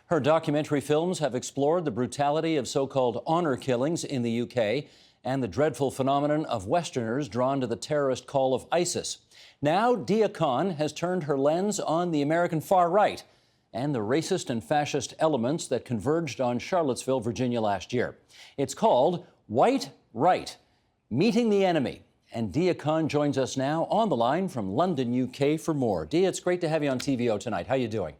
Her documentary films have explored the brutality of so-called honor killings in the UK and the dreadful phenomenon of Westerners drawn to the terrorist call of ISIS. Now, Deeyah Khan has turned her lens on the American far right and the racist and fascist elements that converged on Charlottesville, Virginia last year. It's called White Right, Meeting the Enemy. And Deeyah Khan joins us now on the line from London, UK for more. Deeyah, it's great to have you on TVO tonight. How are you doing?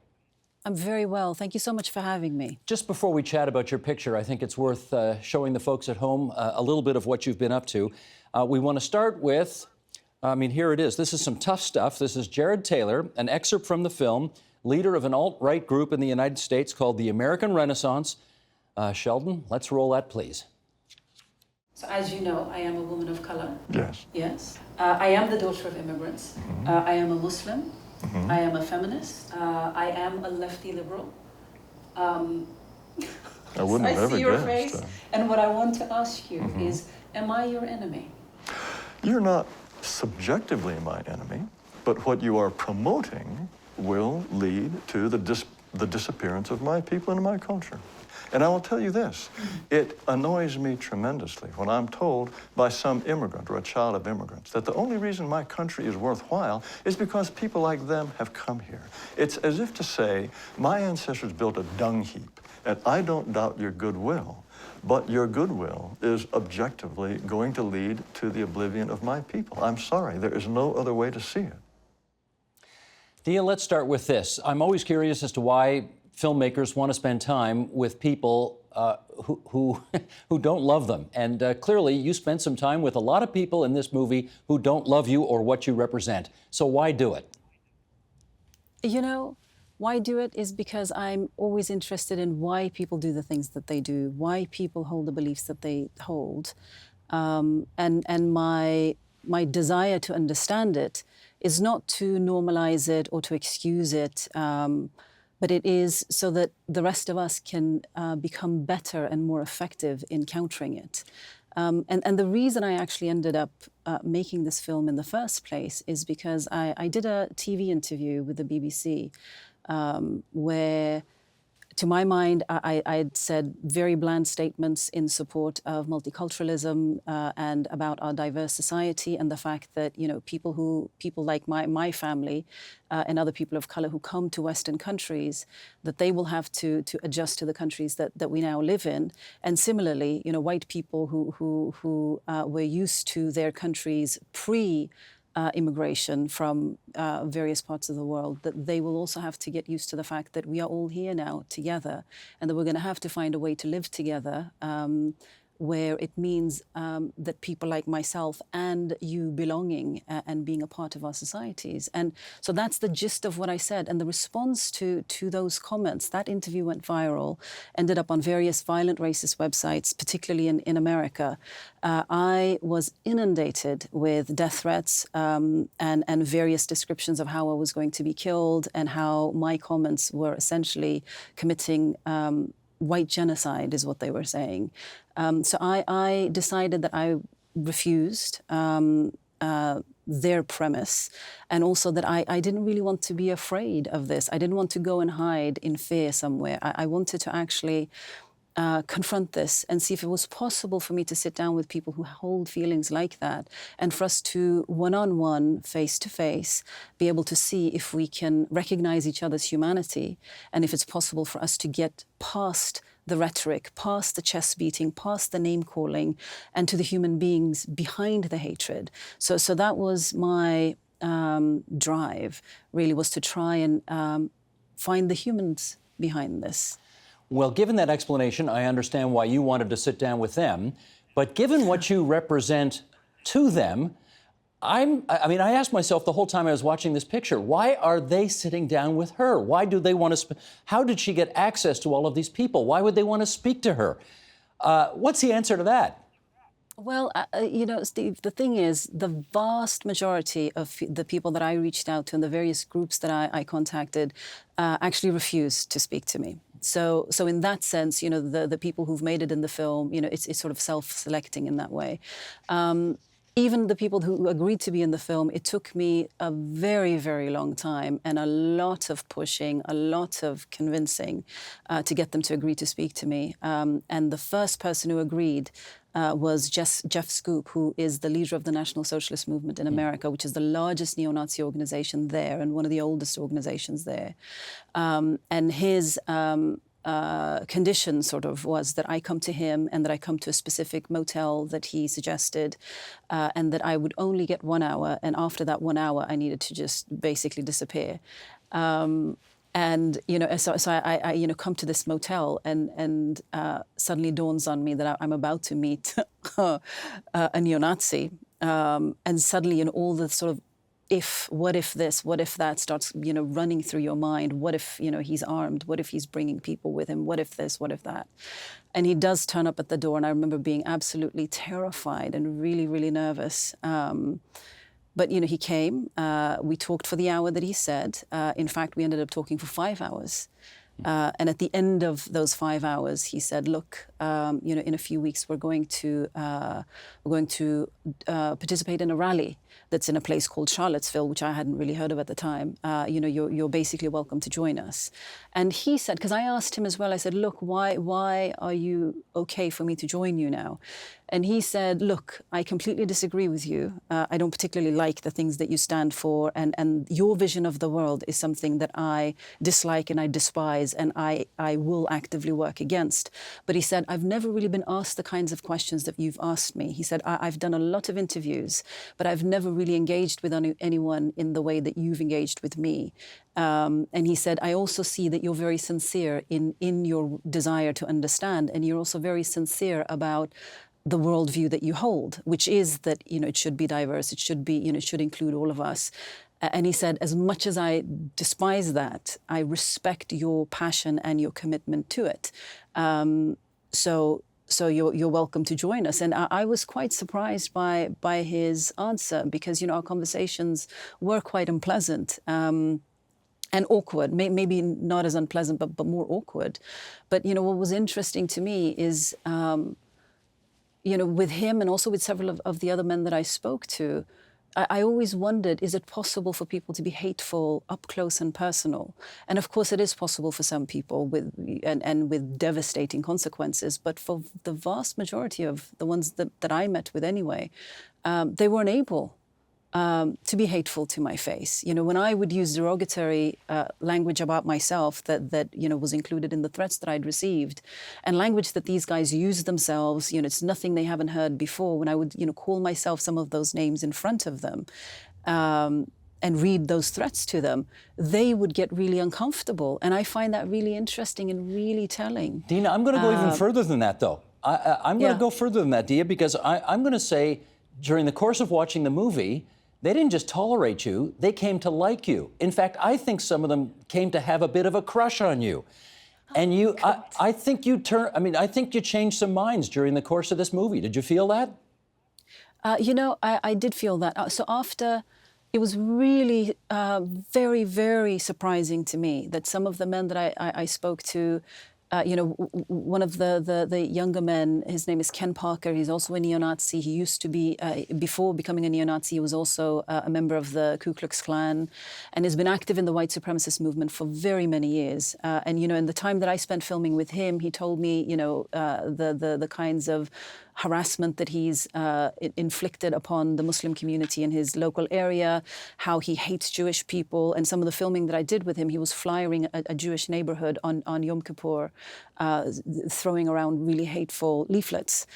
I'm very well. Thank you so much for having me. Just before we chat about your picture, I think it's worth showing the folks at home a little bit of what you've been up to. We want to start with, here it is. This is some tough stuff. This is Jared Taylor, an excerpt from the film, leader of an alt-right group in the United States called the American Renaissance. Sheldon, let's roll that, please. So as you know, I am a woman of color. Yes. Yes. I am the daughter of immigrants. Mm-hmm. I am a Muslim. Mm-hmm. I am a feminist. I am a lefty liberal. I wouldn't have I ever see your guessed face. that. And what I want to ask you Mm-hmm. is, am I your enemy? You're not subjectively my enemy, but what you are promoting will lead to the disappearance of my people and my culture. And I will tell you this, it annoys me tremendously when I'm told by some immigrant or a child of immigrants that the only reason my country is worthwhile is because people like them have come here. It's as if to say, my ancestors built a dung heap, and I don't doubt your goodwill, but your goodwill is objectively going to lead to the oblivion of my people. I'm sorry, there is no other way to see it. Deeyah, let's start with this. I'm always curious as to why filmmakers want to spend time with people who don't love them. And clearly, you spent some time with a lot of people in this movie who don't love you or what you represent. So why do it? You know, why do it is because I'm always interested in why people do the things that they do, why people hold the beliefs that they hold. And my desire to understand it is not to normalize it or to excuse it, but it is so that the rest of us can become better and more effective in countering it. And the reason I actually ended up making this film in the first place is because I did a TV interview with the BBC where, to my mind, I'd said very bland statements in support of multiculturalism and about our diverse society and the fact that, you know, people like my family and other people of color who come to Western countries, that they will have to adjust to the countries that we now live in. And similarly, you know, white people who were used to their countries immigration from various parts of the world, that they will also have to get used to the fact that we are all here now together and that we're going to have to find a way to live together where it means that people like myself and you belonging and being a part of our societies. And so that's the gist of what I said. And the response to those comments, that interview went viral, ended up on various violent racist websites, particularly in America. I was inundated with death threats and various descriptions of how I was going to be killed and how my comments were essentially committing white genocide, is what they were saying. So I decided that I refused their premise, and also that I didn't really want to be afraid of this. I didn't want to go and hide in fear somewhere. I wanted to actually confront this and see if it was possible for me to sit down with people who hold feelings like that and for us to one-on-one, face-to-face, be able to see if we can recognize each other's humanity and if it's possible for us to get past the rhetoric, past the chest beating, past the name calling, and to the human beings behind the hatred. So that was my drive, really, was to try and find the humans behind this. Well, given that explanation, I understand why you wanted to sit down with them. But given what you represent to them, I asked myself the whole time I was watching this picture, why are they sitting down with her? Why do they want to how did she get access to all of these people? Why would they want to speak to her? What's the answer to that? Well, you know, Steve, the thing is, the vast majority of the people that I reached out to and the various groups that I contacted actually refused to speak to me. So in that sense, you know, the people who've made it in the film, you know, it's sort of self-selecting in that way. even the people who agreed to be in the film, it took me a very, very long time and a lot of pushing, a lot of convincing to get them to agree to speak to me. And the first person who agreed was Jeff Scoop, who is the leader of the National Socialist Movement in America, which is the largest neo-Nazi organization there and one of the oldest organizations there. And his condition sort of was that I come to him and that I come to a specific motel that he suggested, and that I would only get 1 hour, and after that 1 hour I needed to just basically disappear. And so I come to this motel, and suddenly dawns on me that I'm about to meet a neo-Nazi, and suddenly all the sort of what if this, what if that starts running through your mind. What if he's armed? What if he's bringing people with him? What if this? What if that? And he does turn up at the door, and I remember being absolutely terrified and really, really nervous. But he came. We talked for the hour that he said. In fact, we ended up talking for 5 hours. And at the end of those 5 hours, he said, "Look, in a few weeks, we're going to participate in a rally that's in a place called Charlottesville, which I hadn't really heard of at the time. You're basically welcome to join us." And he said, because I asked him as well, I said, "Look, why are you okay for me to join you now?" And he said, "Look, I completely disagree with you. I don't particularly like the things that you stand for, and your vision of the world is something that I dislike and I despise, and I will actively work against." But he said, "I've never really been asked the kinds of questions that you've asked me." He said, I've done a lot of interviews, but I've never really engaged with anyone in the way that you've engaged with me. And he said, "I also see that you're very sincere in your desire to understand, and you're also very sincere about the worldview that you hold, which is that it should be diverse, it should be it should include all of us." And he said, "As much as I despise that, I respect your passion and your commitment to it. So you're welcome to join us." And I was quite surprised by his answer, because our conversations were quite unpleasant. And awkward, maybe not as unpleasant, but more awkward. But what was interesting to me is, with him and also with several of the other men that I spoke to, I always wondered, is it possible for people to be hateful up close and personal? And of course it is possible for some people with devastating consequences, but for the vast majority of the ones that I met with anyway, they weren't able to be hateful to my face. When I would use derogatory language about myself that was included in the threats that I'd received, and language that these guys used themselves, it's nothing they haven't heard before. When I would, call myself some of those names in front of them, and read those threats to them, they would get really uncomfortable. And I find that really interesting and really telling. Deeyah, I'm going to go even further than that, though. I'm going to go further than that, Deeyah, because I'm going to say, during the course of watching the movie, they didn't just tolerate you, they came to like you. In fact, I think some of them came to have a bit of a crush on you. And I think you changed some minds during the course of this movie. Did you feel that? I did feel that. So after, it was really very, very surprising to me that some of the men that I spoke to, one of the younger men, his name is Ken Parker. He's also a neo-Nazi. He used to be, before becoming a neo-Nazi, he was also a member of the Ku Klux Klan, and has been active in the white supremacist movement for very many years. And in the time that I spent filming with him, he told me, the kinds of harassment that he's inflicted upon the Muslim community in his local area, how he hates Jewish people. And some of the filming that I did with him, he was flyering a Jewish neighborhood on Yom Kippur, throwing around really hateful leaflets.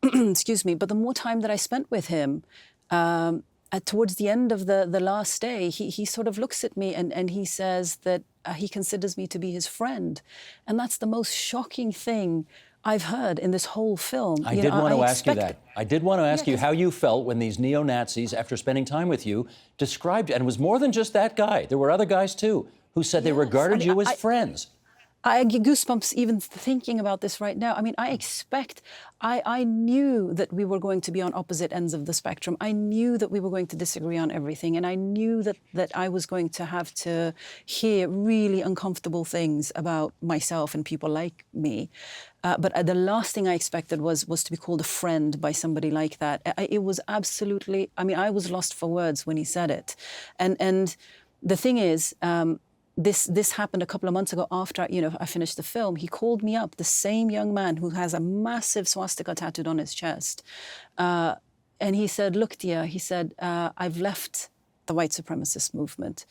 Excuse me. But the more time that I spent with him, towards the end of the last day, he sort of looks at me and he says that he considers me to be his friend. And that's the most shocking thing I've heard in this whole film. I did want to ask you that. I did want to ask you how you felt when these neo-Nazis, after spending time with you, described, and it was more than just that guy. There were other guys too, who said they regarded you as friends. I get goosebumps even thinking about this right now. I mean, I knew that we were going to be on opposite ends of the spectrum. I knew that we were going to disagree on everything. And I knew that I was going to have to hear really uncomfortable things about myself and people like me. But the last thing I expected was to be called a friend by somebody like that. It was absolutely, I mean, I was lost for words when he said it. And the thing is, this happened a couple of months ago after I finished the film. He called me up, the same young man who has a massive swastika tattooed on his chest. And he said, look, Deeyah, he said, I've left the white supremacist movement.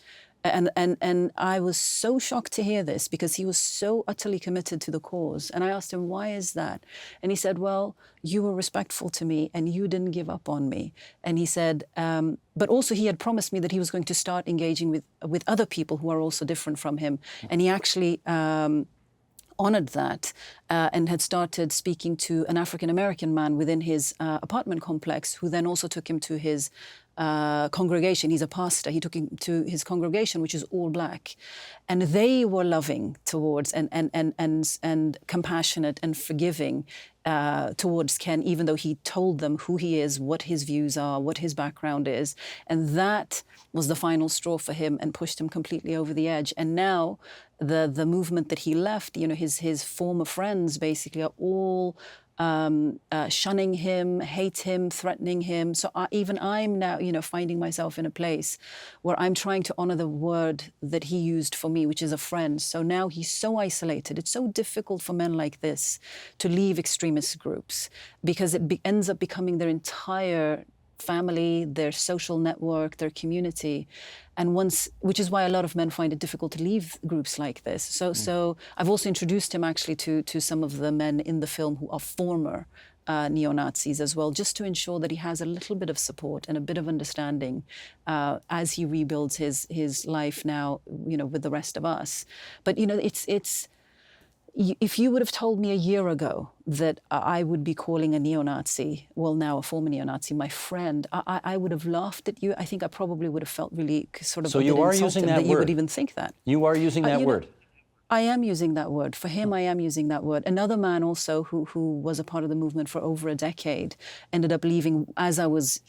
And I was so shocked to hear this because he was so utterly committed to the cause. And I asked him, why is that? And he said, well, you were respectful to me and you didn't give up on me. And he said, but also he had promised me that he was going to start engaging with other people who are also different from him. And he actually honored that and had started speaking to an African-American man within his apartment complex, who then also took him to his congregation. He's a pastor. He took him to his congregation, which is all black. And they were loving towards and compassionate and forgiving towards Ken, even though he told them who he is, what his views are, what his background is. And that was the final straw for him and pushed him completely over the edge. And now the movement that he left, his former friends basically are all shunning him, hate him, threatening him. So even I'm now, finding myself in a place where I'm trying to honor the word that he used for me, which is a friend. So now he's so isolated. It's so difficult for men like this to leave extremist groups because it ends up becoming their entire family, their social network, their community. And which is why a lot of men find it difficult to leave groups like this. So I've also introduced him actually to some of the men in the film who are former neo-Nazis as well, just to ensure that he has a little bit of support and a bit of understanding as he rebuilds his life now, with the rest of us. But, if you would have told me a year ago that I would be calling a neo-Nazi, well, now a former neo-Nazi, my friend, I would have laughed at you. I think I probably would have felt really sort of so you are using that word. You would even think that. You are using that word. I am using that word. For him, I am using that word. Another man also who was a part of the movement for over a decade ended up leaving as I was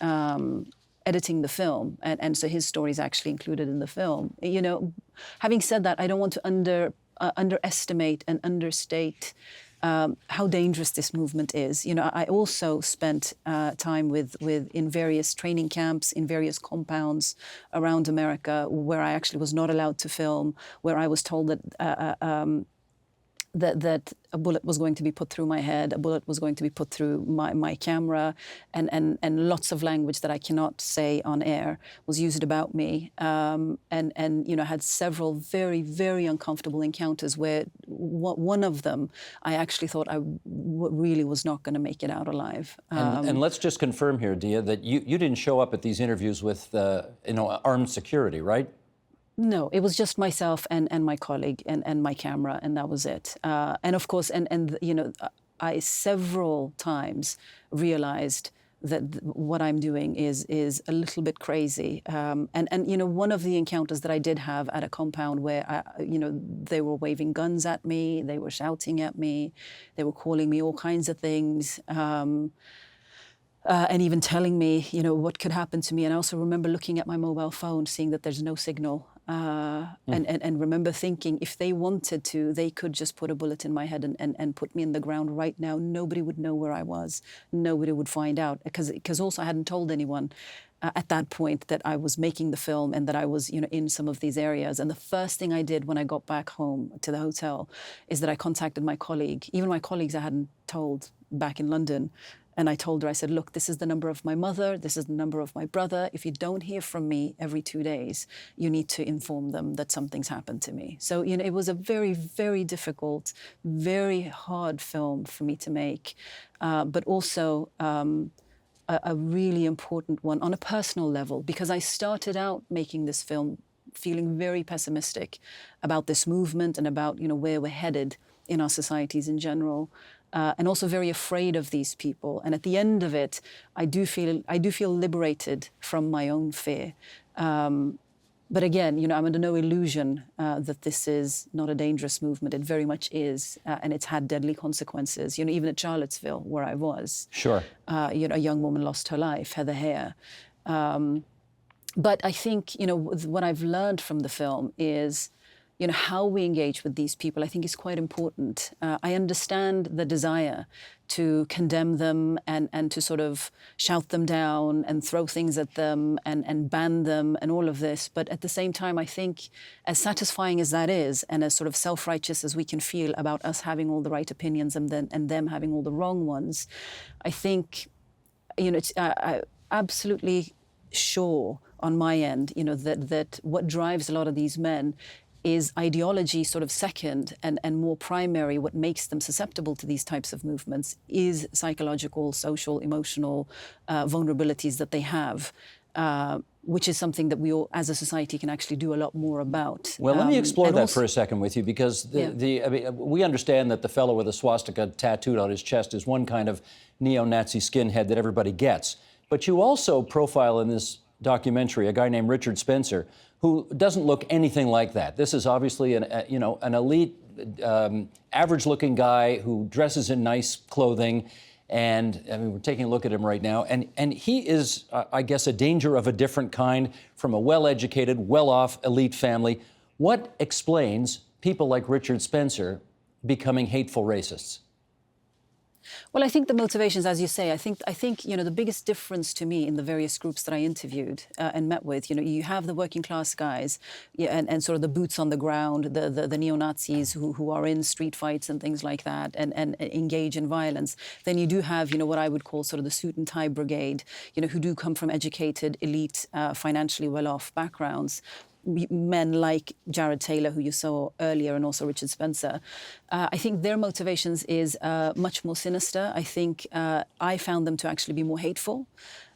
editing the film. And so his story is actually included in the film. Having said that, I don't want to underestimate and understate how dangerous this movement is. I also spent time in various training camps, in various compounds around America, where I actually was not allowed to film, where I was told that a bullet was going to be put through my head, a bullet was going to be put through my camera, and lots of language that I cannot say on air was used about me. And had several very, very uncomfortable encounters where one of them, I actually thought I really was not going to make it out alive. And let's just confirm here, Deeyah, that you didn't show up at these interviews with armed security, right? No, it was just myself and my colleague and my camera, and that was it. And of course, I several times realized that what I'm doing is a little bit crazy. And one of the encounters that I did have at a compound where they were waving guns at me, they were shouting at me, they were calling me all kinds of things. And even telling me, what could happen to me. And I also remember looking at my mobile phone, seeing that there's no signal. And remember thinking, if they wanted to, they could just put a bullet in my head and put me in the ground right now. Nobody would know where I was. Nobody would find out. Because also I hadn't told anyone at that point that I was making the film and that I was, in some of these areas. And the first thing I did when I got back home to the hotel is that I contacted my colleague. Even my colleagues I hadn't told back in London. And I told her, I said, look, this is the number of my mother, this is the number of my brother. If you don't hear from me every 2 days, you need to inform them that something's happened to me. So, it was a very, very difficult, very hard film for me to make, but also a really important one on a personal level, because I started out making this film feeling very pessimistic about this movement and about, where we're headed in our societies in general. And also very afraid of these people. And at the end of it, I do feel liberated from my own fear. But again, I'm under no illusion that this is not a dangerous movement. It very much is, and it's had deadly consequences. Even at Charlottesville, where I was, Sure, a young woman lost her life, Heather Hare. But I think, what I've learned from the film is, how we engage with these people, I think is quite important. I understand the desire to condemn them and to sort of shout them down and throw things at them and ban them and all of this. But at the same time, I think as satisfying as that is and as sort of self-righteous as we can feel about us having all the right opinions and them having all the wrong ones, I think, it's absolutely sure on my end, that what drives a lot of these men is ideology sort of second and more primary. What makes them susceptible to these types of movements is psychological, social, emotional vulnerabilities that they have, which is something that we all, as a society, can actually do a lot more about. Well, let me explore that for a second with you, because we understand that the fellow with a swastika tattooed on his chest is one kind of neo-Nazi skinhead that everybody gets. But you also profile in this documentary a guy named Richard Spencer, who doesn't look anything like that. This is obviously an elite, average-looking guy who dresses in nice clothing, and we're taking a look at him right now, and he is, I guess, a danger of a different kind from a well-educated, well-off elite family. What explains people like Richard Spencer becoming hateful racists? Well, I think the motivations, as you say, I think the biggest difference to me in the various groups that I interviewed and met with, you have the working class guys and sort of the boots on the ground, the neo-Nazis who are in street fights and things like that and engage in violence. Then you do have, what I would call sort of the suit and tie brigade, who do come from educated, elite, financially well-off backgrounds. Men like Jared Taylor, who you saw earlier, and also Richard Spencer. I think their motivations is much more sinister. I think I found them to actually be more hateful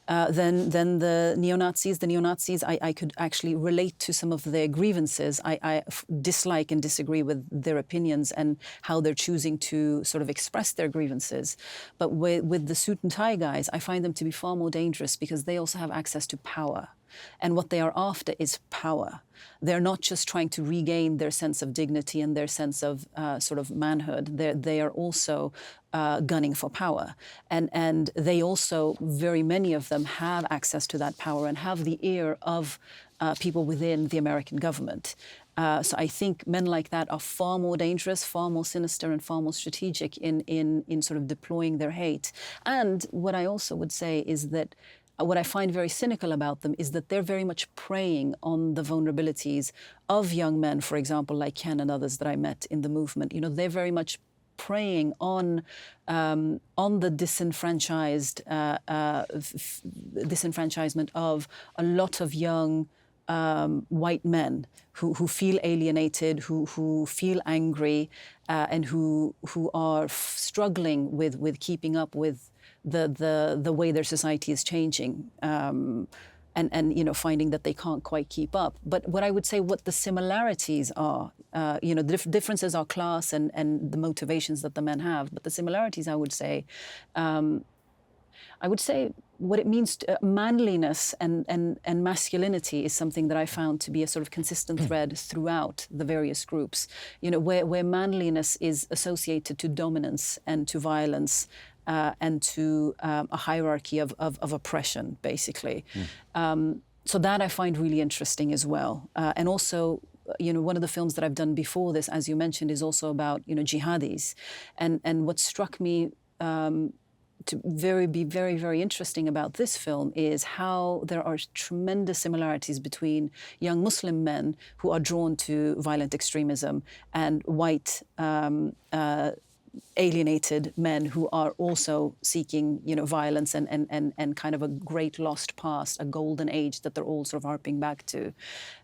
than the neo-Nazis. The neo-Nazis, I could actually relate to some of their grievances. I dislike and disagree with their opinions and how they're choosing to sort of express their grievances. But with the suit and tie guys, I find them to be far more dangerous because they also have access to power. And what they are after is power. They're not just trying to regain their sense of dignity and their sense of sort of manhood. They are also gunning for power. And they also, very many of them, have access to that power and have the ear of people within the American government. So I think men like that are far more dangerous, far more sinister, and far more strategic in sort of deploying their hate. And what I also would say is that what I find very cynical about them is that they're very much preying on the vulnerabilities of young men, for example, like Ken and others that I met in the movement. They're very much preying on the disenfranchisement of a lot of young white men who feel alienated, who feel angry, and who are struggling with keeping up with the way their society is changing, and finding that they can't quite keep up. But what I would say, what the similarities are, the differences are class and the motivations that the men have. But the similarities, I would say what it means to, manliness and masculinity is something that I found to be a sort of consistent thread throughout the various groups. Where manliness is associated to dominance and to violence. And to a hierarchy of oppression, basically. So that I find really interesting as well. And also, one of the films that I've done before this, as you mentioned, is also about, jihadis. And what struck me to be very, very interesting about this film is how there are tremendous similarities between young Muslim men who are drawn to violent extremism and white alienated men who are also seeking, violence and kind of a great lost past, a golden age that they're all sort of harping back to.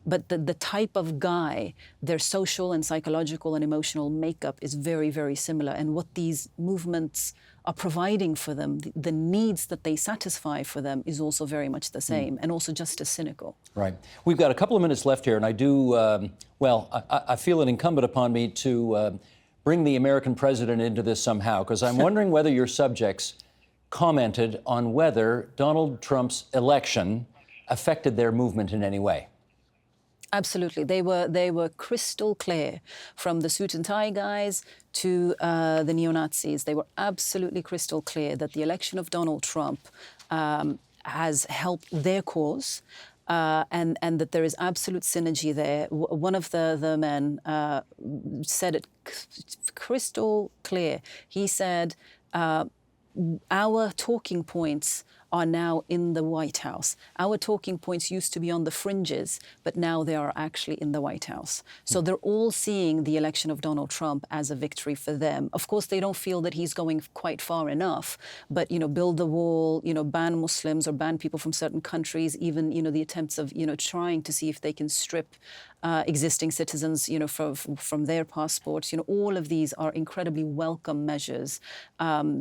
But the type of guy, their social and psychological and emotional makeup is very, very similar. And what these movements are providing for them, the needs that they satisfy for them is also very much the same, and also just as cynical. Right. We've got a couple of minutes left here, and I do, I feel it incumbent upon me to bring the American president into this somehow, because I'm wondering whether your subjects commented on whether Donald Trump's election affected their movement in any way. Absolutely. They were crystal clear, from the suit and tie guys to the neo-Nazis. They were absolutely crystal clear that the election of Donald Trump has helped their cause. And that there is absolute synergy there. One of the men said it crystal clear. He said, our talking points are now in the White House. Our talking points used to be on the fringes, but now they are actually in the White House. So they're all seeing the election of Donald Trump as a victory for them. Of course, they don't feel that he's going quite far enough, but, you know, build the wall, you know, ban Muslims or ban people from certain countries, even, you know, the attempts of, you know, trying to see if they can strip existing citizens, you know, from their passports. You know, all of these are incredibly welcome measures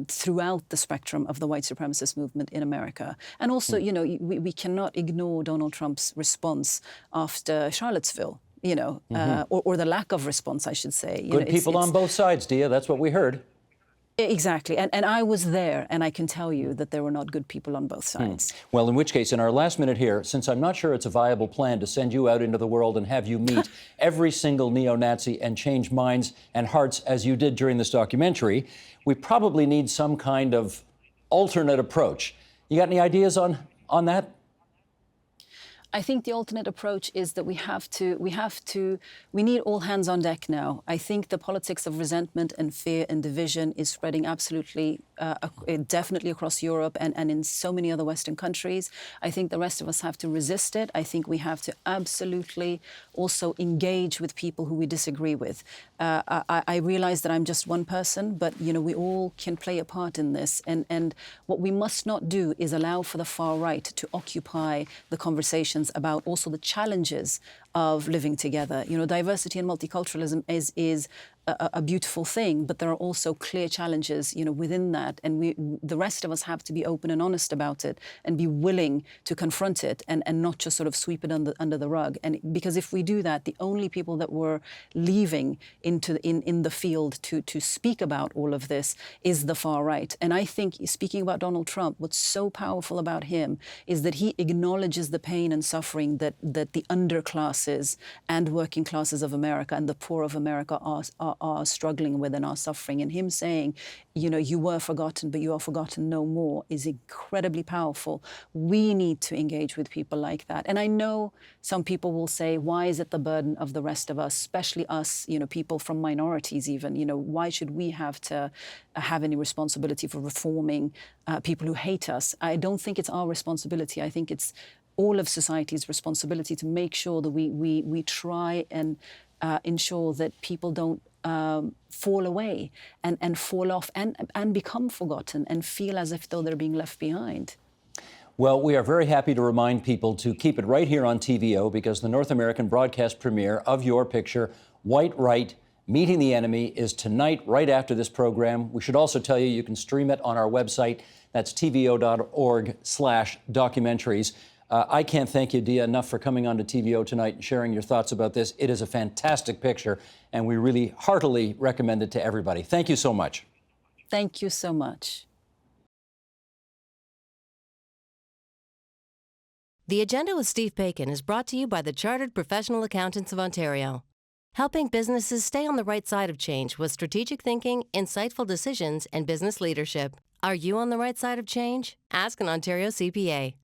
throughout the spectrum of the white supremacist movement in America. And also, you know, we cannot ignore Donald Trump's response after Charlottesville, you know, or the lack of response, I should say. Good people on both sides, Deeyah. That's what we heard. Exactly. And I was there, and I can tell you that there were not good people on both sides. Well, in which case, in our last minute here, since I'm not sure it's a viable plan to send you out into the world and have you meet every single neo-Nazi and change minds and hearts as you did during this documentary, we probably need some kind of alternate approach. You got any ideas on that? I think the alternate approach is that we need all hands on deck now. I think the politics of resentment and fear and division is spreading absolutely, definitely across Europe and in so many other Western countries. I think the rest of us have to resist it. I think we have to absolutely also engage with people who we disagree with. I realize that I'm just one person, but, you know, we all can play a part in this. And what we must not do is allow for the far right to occupy the conversations about also the challenges of living together. You know, diversity and multiculturalism is a beautiful thing, but there are also clear challenges, you know, within that, and the rest of us have to be open and honest about it and be willing to confront it and not just sort of sweep it under the rug. And because if we do that, the only people that we're leaving in the field to speak about all of this is the far right. And I think, speaking about Donald Trump, what's so powerful about him is that he acknowledges the pain and suffering that the underclasses and working classes of America and the poor of America are struggling with and are suffering. And him saying, you know, you were forgotten, but you are forgotten no more, is incredibly powerful. We need to engage with people like that. And I know some people will say, why is it the burden of the rest of us, especially us, you know, people from minorities even? You know, why should we have to have any responsibility for reforming people who hate us? I don't think it's our responsibility. I think it's all of society's responsibility to make sure that we try and ensure that people don't fall away and fall off and become forgotten and feel as if though they're being left behind. Well, we are very happy to remind people to keep it right here on TVO, because the North American broadcast premiere of your picture, White Right, Meeting the Enemy, is tonight right after this program. We should also tell you you can stream it on our website. That's tvo.org/documentaries. I can't thank you, Deeyah, enough for coming on to TVO tonight and sharing your thoughts about this. It is a fantastic picture, and we really heartily recommend it to everybody. Thank you so much. Thank you so much. The Agenda with Steve Paikin is brought to you by the Chartered Professional Accountants of Ontario, helping businesses stay on the right side of change with strategic thinking, insightful decisions, and business leadership. Are you on the right side of change? Ask an Ontario CPA.